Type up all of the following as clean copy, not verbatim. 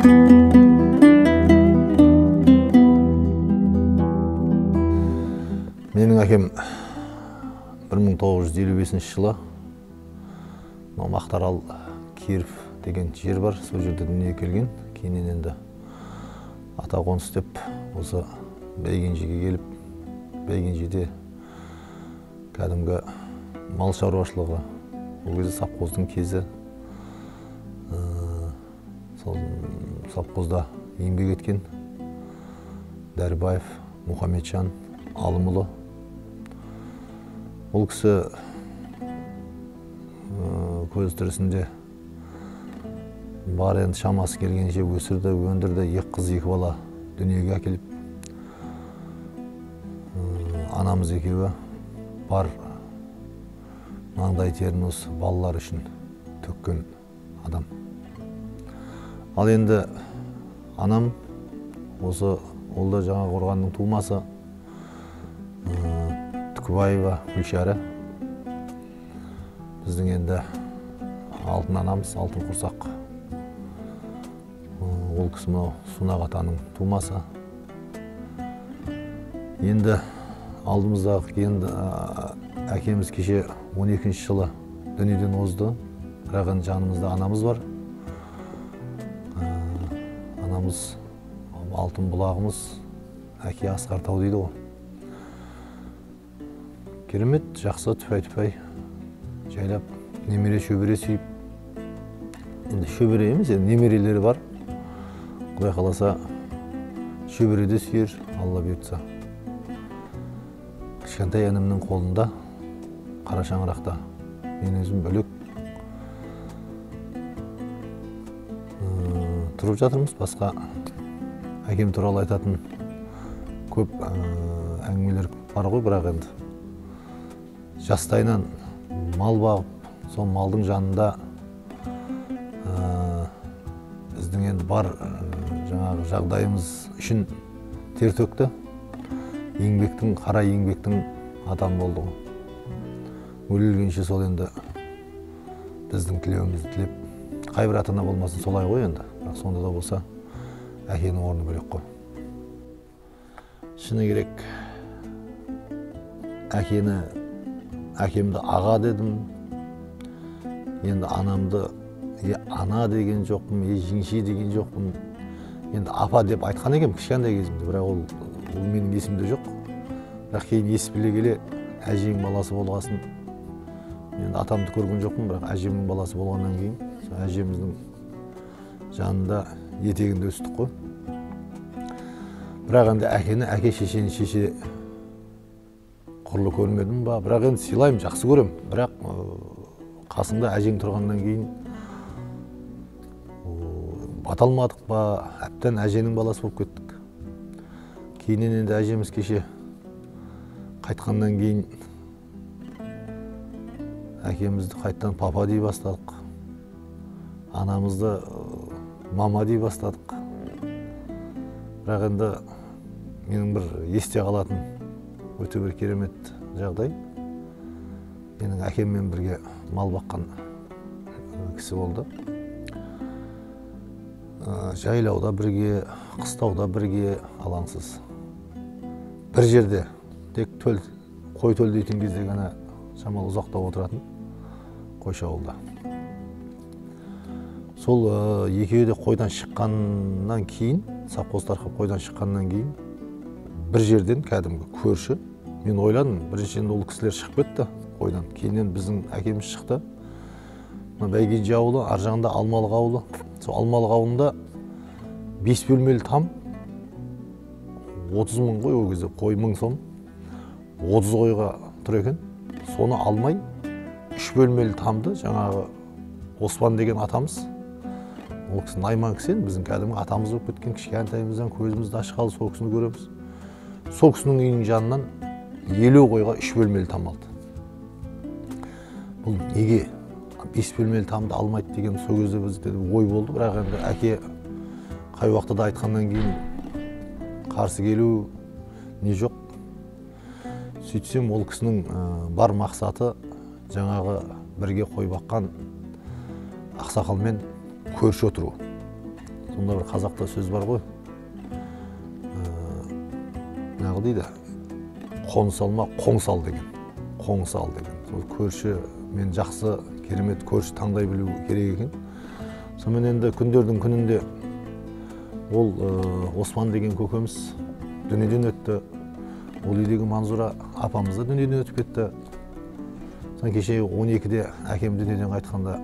Менің әкем 1955 жылы Мақтарал Киров деген жер бар, сол жерде дүниеге келген. Кейіннен енді ата қоныс деп осы Байгенжеге келіп, Байгенжеде кәдімгі мал шаруашылығы, ол кезде совхоздың кезі, сол совхозда еңбек еткен Дәрібаев Мұхамеджан Алымұлы. Ол кісі көз тірісінде бар енді шамасы келгенше өсірді, өндірді, 2 қыз 2 бала дүниеге әкеліп, анамыз екеуі бар маңдай терін осы балалар үшін төккен адам. Ал енді анам осы ол да жаңа қорғанның тумасы Түкібаева Гүлшәрі. Біздің енді алтын анамыз, алтын құрсақ. Ол кісі мынау Сунақ атаның тумасы. Енді алдымыздағы енді әкеміз кеше 12 жылы дүниеден озды. Бірақ енді жанымызда анамыз бар. Анамыз алтын бұлағымыз, әке Асқар тау дейді ғой. Керемет, жақсы, түпай-түпай жайлап, немере шөбере сүйіп. Енді шөбере емес, немерелері бар. Құдай қаласа шөбере де сүйер, Алла бұйыртса. Кішкентай інімнің қолында, қара шаңырақта, мен өзім бөлек тұрып жатырмыз. Басқа әкем туралы айтатын көп әңгімелер бар ғой, бірақ енді жастайынан мал бағып, сол малдың жанында біздің енді бар жаңағы жағдайымыз үшін тер төкті. Еңбектің, қара еңбектің адам болды ғой. Өлгенше сол енді біздің тілеуімізді тілеп, қайбір ата-ана болмасын солай ғой енді. Бірақ сонда да болса әкенің орны бөлек қой. Шыны керек, әкемді аға дедім. Енді анамды ана деген жоқпын, жеңше деген жоқпын. Енді апа деп айтқан екем кішкентай кезімде, бірақ ол менің есімде жоқ. Бірақ кейін ес біле келе әжемнің баласы болғасын. Енді атамды көрген жоқпын, бірақ әжемнің баласы болғаннан кейін әжеміздің жанында етегінде өстік қой. Бірақ енді әкені, әке шешені шеше құрлы көрмедім ба, бірақ енді сыйлаймын, жақсы көрем. Бірақ қасында әжең тұрғаннан кейін бата алмадық па, әптен әженің баласы болып кеттік. Кейіннен енді әжеміз кеше қайтқаннан кейін әкемізді қайттан папа дей бастадық. Анамызды мама дей бастадық. Бірақ енді менің бір есте қалатын өте бір керемет жағдай. Менің әкеммен бірге мал баққан кісі болды. Жайлауда бірге, қыстауда бірге, алаңсыз. Бір жерде, тек қой төл дейтін кезде ғана шамалы ұзақта отыратын қойшы ауылда. Сол екеуі де қойдан шыққаннан кейін, совхоз тарқап қойдан шыққаннан кейін, бір жерден кәдімгі көрші. Мен ойладым, біріншіден ол кісілер шығып кетті қойдан. Кейіннен біздің әкеміз шықты. Байгенже ауылы, ар жағында Алмалық ауылы. Сол Алмалық ауылында 5 бөлмелі там, 30 мың қой, ол кезде қой 1000 сом, 30 қойға тұр екен. Соны алмай, 3 бөлмелі тамды жаңағы Оспан деген атамыз, ол кісі Найман кісі, біздің кәдімгі атамыз болып кеткен, кішкентайымыздан көзімізді ашқалы сол кісіні көреміз. Сол кісінің үйінің жанынан 50 қойға 3 бөлмелі там алды. Бұл неге 5 бөлмелі тамды алмайды деген сол кезде бізде ой болды. Бірақ енді әке қай уақытта да айтқаннан кейін қарсы келу не жоқ. Сөйтсем ол кісінің бар мақсаты жаңағы бірге қой баққан ақсақалмен көрші отыру. Сонда бір қазақта сөз бар ғой. Неғыл дейді, қоныс алма, қоң сал деген. Қоң сал деген. Сол көрші, мен жақсы, керемет көрші таңдай білу керек екен. Сонымен енді күндердің күнінде ол Осман деген көкеміз дүниеден өтті. Ол үйдегі Манзура апамыз да дүниеден өтіп кетті. Сон кеше 12-де әкем дүниеден қайтқанда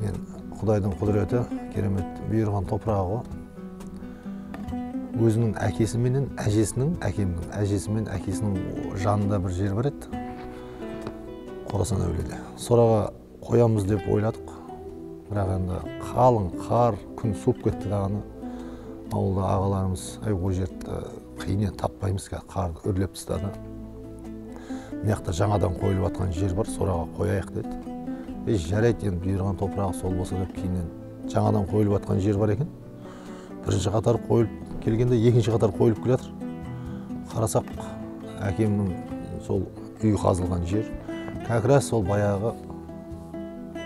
мен Құдайдың құдіреті, керемет бұйырған топырағы ғой. Өзінің әкесі менен әжесінің, әкемнің әжесі мен әкесінің жанында бір жер бар еді. Қорасан әулиеде. Сораға қоямыз деп ойладық. Бірақ енді қалың қар, күн суып кетті дағаны. Ауылда ағаларымыз, ол жерді қиыннен таппаймыз, қарды үрлеп тастады. Мияқта жаңадан қойылып жатқан жер бар, сораға қояйық деді. Жарайды, енді бұйырған топырағы сол болса деп кейіннен жаңадан қойылып жатқан жер бар екен. Бірінші қатар қойылып келгенде екінші қатар қойылып келе жатыр. Қарасақ, әкемнің сол үй қазылған жер, кәкірәс сол баяғы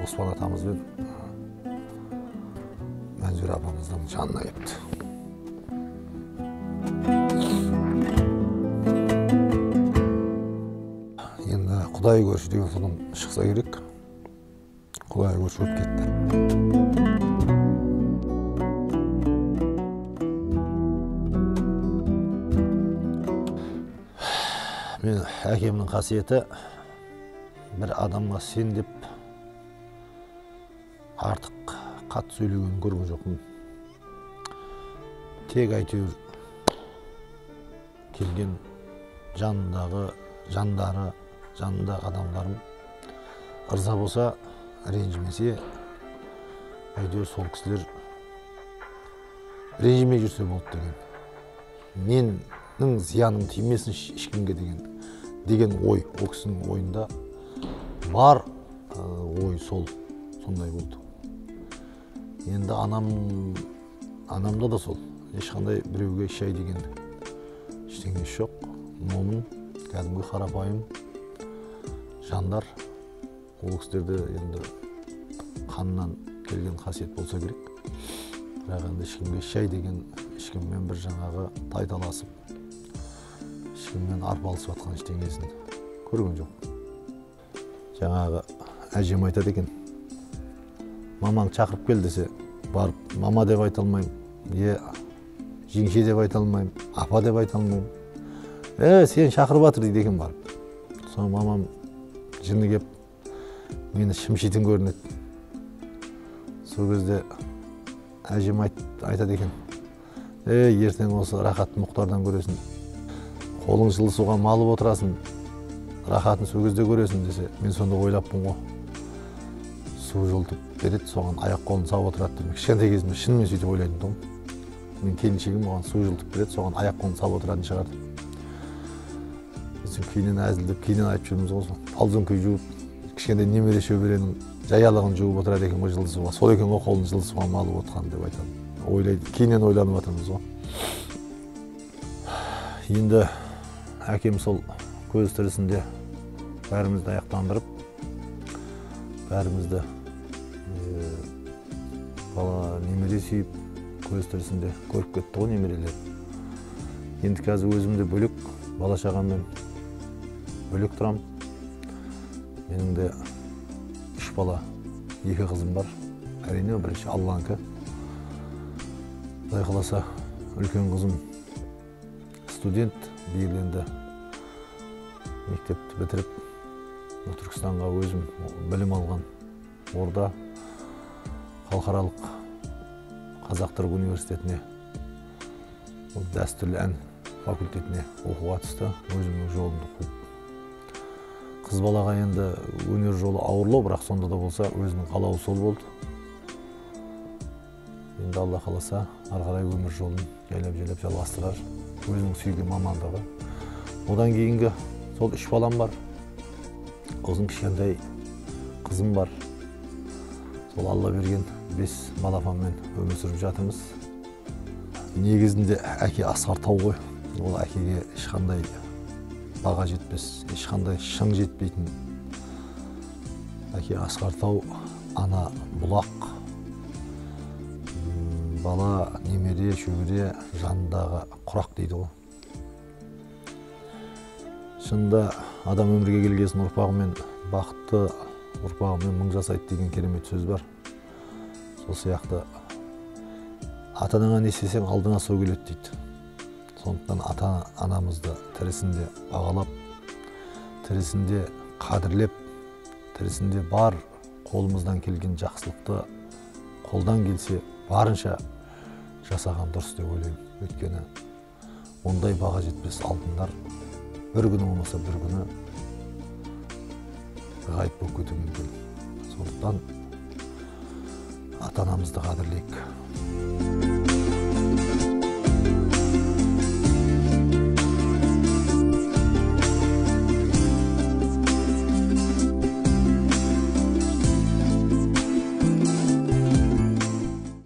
Оспан атамыз бен Мәнзура апамыздың жанына кепті. Енді Құдай көрші деген соның шықса керек. Құдай көрші өтіп кетті. Мен әкемнің қасиеті бір адамға сен деп артық қатты сөйлегенін көрген жоқпын. Тек әйтеуір келген жанындағы жандары, жанындағы адамдарым ырза болса, ренжімесе, әйтеуір сол кісілер ренжімей жүрсе болды деген. Менің зияным тимесін ешкімге деген ой, о кісінің ойында бар ой сондай болды. Енді анамда да сол, ешқандай біреуге шай деген ештеңе жоқ. Момын, кәдімгі қарапайым жандар. Ол кісілерде енді қаннан келген қасиет болса керек. Бірақ енді ешкімге шай деген, ешкіммен бір жаңағы тайталасып, ешкіммен арпалысып жатқан ештеңесін көрген жоқ. Жаңағы әжем айтады екен, мамаң шақырып кел десе, барып мама деп айта алмаймын, жеңше деп айта алмаймын, апа деп айта алмаймын. Сен шақырып жатыр дейді екен барып. Соң мамам жыны кеп мені шымшитын көрінеді. Сол кезде әжем айтады екен, ертең осы рахат Мұхтардан көресің, қолың жылы суға малып отырасың, рахатын сол кезде көресің десе, мен сонда ойлаппын ғой. Су жылытып береді, соған аяқ қолын салып отырады деп. Кішкентай кезімде шынымен сөйтіп ойлайтын тұғым. Мен келіншегім оған су жылытып береді, соған аяқ қолын салып отыратын шығар. Біз кейіннен әзілдеп, кейіннен айтып жүрміз ғой. Талзөңкей жуып, кішкентай немере шөберенің жаялығын жуып отырады екен ғой жылы суға. Сол екен ғой қолын жылы суға малып отырған деп айтады. Кейіннен ойланып жатырмыз ғой. Енді әкем сол көз тірісінде бәрімізді аяқтандырып, бәрімізді бала немере сүйіп, көз тірісінде көріп кетті ғой немерелер. Енді қазір өзімде бөлек, бала шағаммен бөлек тұрам. Менің де 3 бала, 2 қызым бар. Әрине бірінші Алланікі. Құдай қаласа, үлкен қызым студент, биыл енді мектепті бітіріп, Түркістанға өзім білім алған орда халықаралық Қазақ-Түрік университетіне, дәстүрлі ән факультетіне оқуға түсті, өзімнің жолымды қуып. Қыз балаға енді өнер жолы ауырлау, бірақ сонда да болса өзінің қалауы сол болды. Енді Алла қаласа, ары қарай өмір жолын жайлап жалғастырар, өзінің сүйген мамандығы. Одан кейінгі сол 3 балам бар. Өзім кішкентай қызым бар. Сол Алла берген 5 балапанмен өмір сүріп жатырмыз. Негізінде әке асқар тау ғой. Ол әкеге ешқандай баға жетпес, ешқандай шың жетпейтін. Әке асқар тау, ана бұлақ. бала, немере, шөбере жанындағы құрақ дейді ғой. Шынында адам өмірге келгесін ұрпағымен, бақытты ұрпағымен мың жасайды деген керемет сөз бар. Сол сияқты ата-анаңа не істесең алдыңа сол келеді дейді. Сондықтан ата-анамызды тірісінде бағалап, тірісінде қадірлеп, тірісінде бар қолымыздан келген жақсылықты қолдан келсе барынша жасаған дұрыс деп ойлаймын. Өйткені ондай баға жетпес алтындар бір күні болмаса бір күні ғайып болып кетуі мүмкін. Сондықтан ата-анамызды қадірлейік.